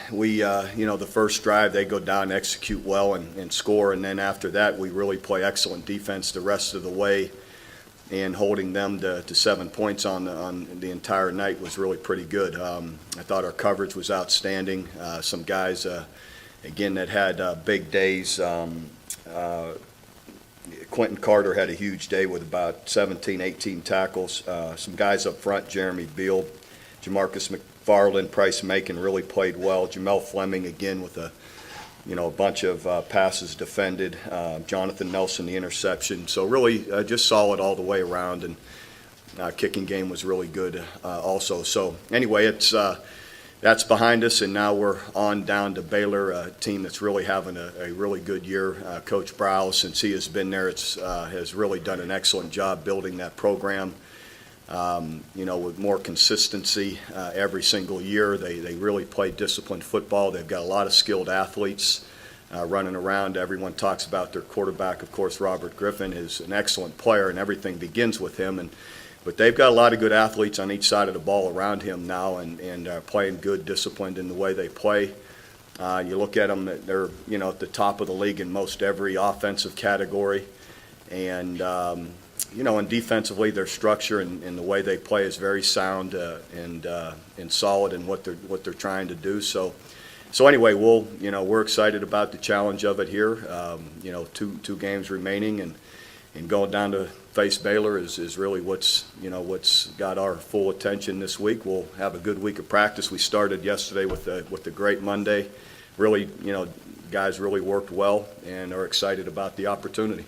the first drive, they go down, execute well, and score, and then after that, we really play excellent defense the rest of the way, and holding them to 7 points on the entire night was really pretty good. I thought our coverage was outstanding. Some guys, again, that had big days. Quentin Carter had a huge day with about 17, 18 tackles. Some guys up front, Jeremy Beal, Jamarcus McFarland, Price Macon really played well. Jamel Fleming again with a bunch of passes defended. Jonathan Nelson, the interception. So really just solid all the way around, and kicking game was really good also. So anyway, that's behind us, and now we're on down to Baylor, a team that's really having a really good year. Coach Browse, since he has been there, has really done an excellent job building that program. With more consistency every single year. They really play disciplined football. They've got a lot of skilled athletes running around. Everyone talks about their quarterback. Of course, Robert Griffin is an excellent player, and everything begins with him. But they've got a lot of good athletes on each side of the ball around him now, and playing good, disciplined in the way they play. You look at them, they're at the top of the league in most every offensive category, and and defensively, their structure and the way they play is very sound and solid in what they're trying to do. So anyway, we're excited about the challenge of it here. Two games remaining, and going down to face Baylor is really what's got our full attention this week. We'll have a good week of practice. We started yesterday with the great Monday. Really, guys really worked well and are excited about the opportunity.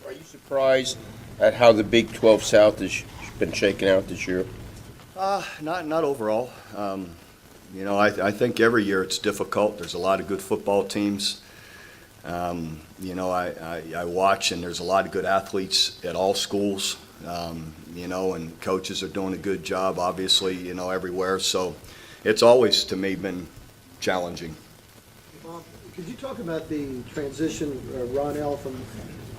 Are you surprised at how the Big 12 South has been shaken out this year? Not overall. I think every year it's difficult. There's a lot of good football teams. I watch, and there's a lot of good athletes at all schools, and coaches are doing a good job, obviously, everywhere. So it's always, to me, been challenging. Bob, could you talk about the transition, Ronell, from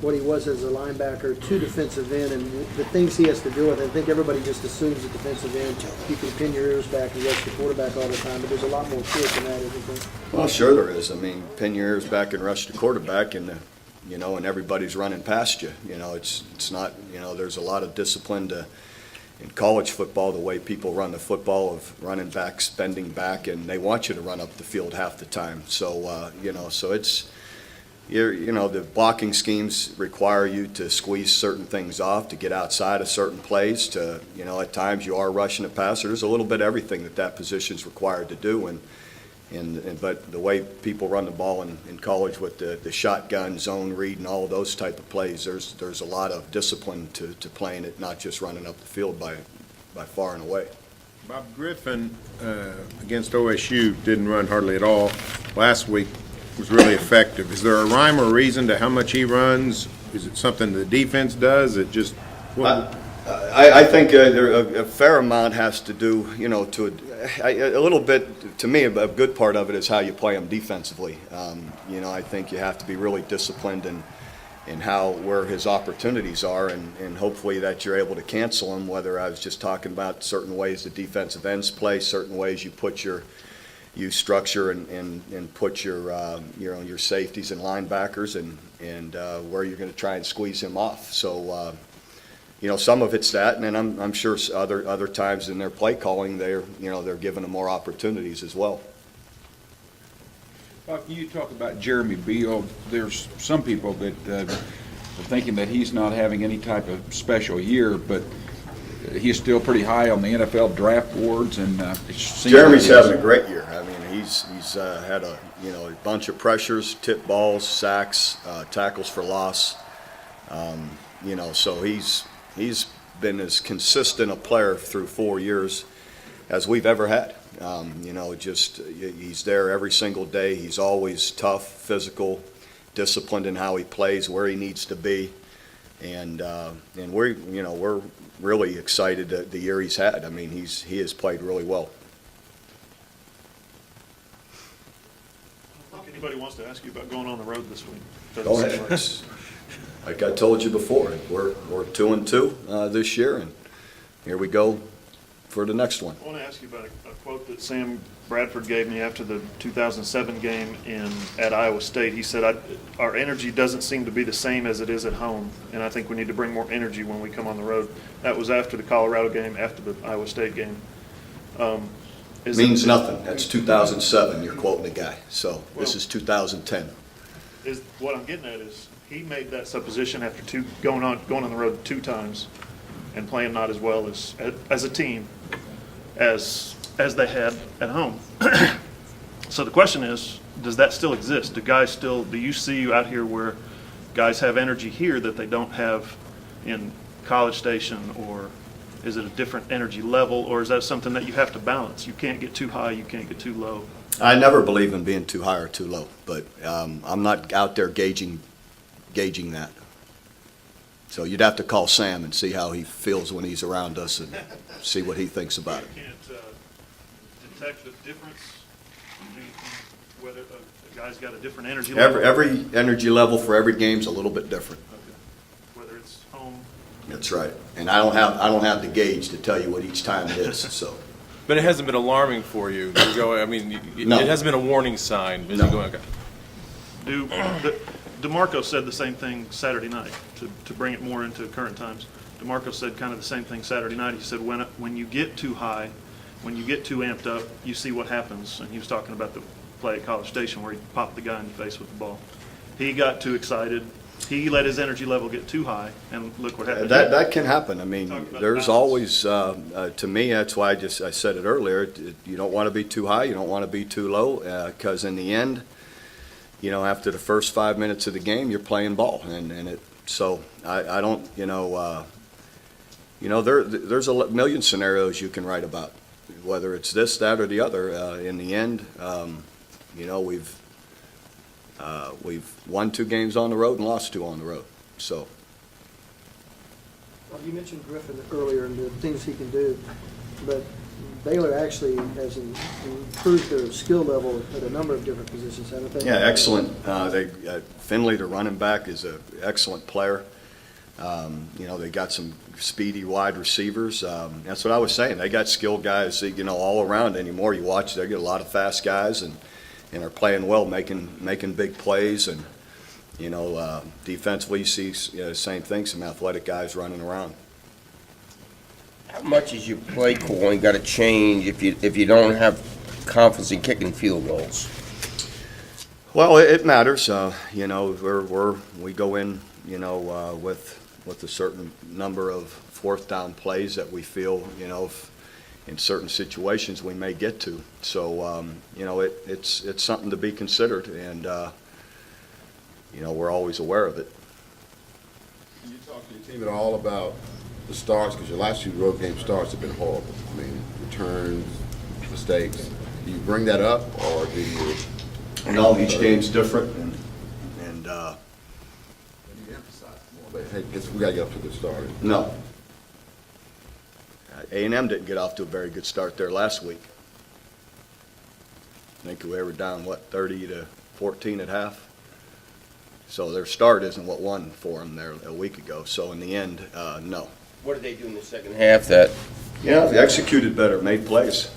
what he was as a linebacker to defensive end and the things he has to deal with? I think everybody just assumes at defensive end you can pin your ears back and rush the quarterback all the time, but there's a lot more to it than that, isn't there? Well, sure there is. I mean, pin your ears back and rush the quarterback, and and everybody's running past you. It's not. There's a lot of discipline in college football, the way people run the football, of running back, spending back, and they want you to run up the field half the time. So so it's. The blocking schemes require you to squeeze certain things off, to get outside of certain plays, to, at times you are rushing a passer. There's a little bit of everything that position's required to do. But the way people run the ball in college with the shotgun, zone read, and all of those type of plays, there's a lot of discipline to playing it, not just running up the field by far and away. Bob, Griffin against OSU didn't run hardly at all. Last week was really effective. Is there a rhyme or reason to how much he runs? Is it something the defense does? It just I think a fair amount has to do, a little bit. To me, a good part of it is how you play them defensively. I think you have to be really disciplined in where his opportunities are, and hopefully that you're able to cancel them. Whether I was just talking about certain ways the defensive ends play, certain ways you structure and put your safeties and linebackers and where you're going to try and squeeze him off. So some of it's that, and then I'm sure other times in their play calling they're giving them more opportunities as well. Bob, you talk about Jeremy Beal. There's some people that are thinking that he's not having any type of special year, but he's still pretty high on the NFL draft boards, and Jeremy's having a great year. I mean, he's had a bunch of pressures, tip balls, sacks, tackles for loss. So he's been as consistent a player through 4 years as we've ever had. He's there every single day. He's always tough, physical, disciplined in how he plays, where he needs to be, and we're really excited at the year he's had. I mean, he has played really well. If anybody wants to ask you about going on the road this week, Go ahead. Like I told you before, we're 2-2 this year, and here we go for the next one. I want to ask you about a quote that Sam Bradford gave me after the 2007 game at Iowa State. He said, our energy doesn't seem to be the same as it is at home, and I think we need to bring more energy when we come on the road. That was after the Colorado game, after the Iowa State game. Means nothing. That's 2007, you're quoting the guy. So this is 2010. What I'm getting at is, he made that supposition after going on the road 2 times and playing not as well as a team as they had at home. So the question is, does that still exist? Do you see out here where guys have energy here that they don't have in College Station, or is it a different energy level, or is that something that you have to balance? You can't get too high, you can't get too low. I never believe in being too high or too low, but I'm not out there gauging that. So you'd have to call Sam and see how he feels when he's around us and see what he thinks about it. You can't detect the difference between whether a guy's got a different energy level. Every energy level for every game's a little bit different. Okay. Whether it's home. That's right. And I don't have the gauge to tell you what each time it is, so. But it hasn't been alarming for you. No. It hasn't been a warning sign. Is No. it going, okay. DeMarco said the same thing Saturday night, to bring it more into current times. DeMarco said kind of the same thing Saturday night. He said, when you get too high, when you get too amped up, you see what happens. And he was talking about the play at College Station where he popped the guy in the face with the ball. He got too excited. He let his energy level get too high, and look what happened. That can happen. I mean, Talk about there's balance. always, to me, that's why I said it earlier, you don't want to be too high, you don't want to be too low, because in the end, after the first 5 minutes of the game, you're playing ball, so I don't, there's a million scenarios you can write about, whether it's this, that, or the other. In the end, we've won 2 games on the road and lost 2 on the road, so. Well, you mentioned Griffin earlier and the things he can do, but Baylor actually has improved their skill level at a number of different positions, haven't they? Yeah, excellent. Finley, the running back, is an excellent player. They got some speedy wide receivers. That's what I was saying. They got skilled guys, all around anymore. You watch, they get a lot of fast guys and are playing well, making big plays. And, defensively, you see the same thing, some athletic guys running around. How much is your play calling got to change if you don't have confidence in kicking field goals? Well, it matters. We go in, with a certain number of 4th down plays that we feel, in certain situations we may get to. So, it's something to be considered, and we're always aware of it. Can you talk to your team at all about the starts? Because your last 2 road game starts have been horrible. I mean, returns, mistakes. Do you bring that up, or do you? No, each game's different, and You emphasize more, but hey, we got to get up to a good start. no. A&M didn't get off to a very good start there last week. I think we were down, 30-14 at half? So their start isn't what won for them there a week ago. So in the end, no. What did they do in the second half that? Yeah, they executed better, made plays.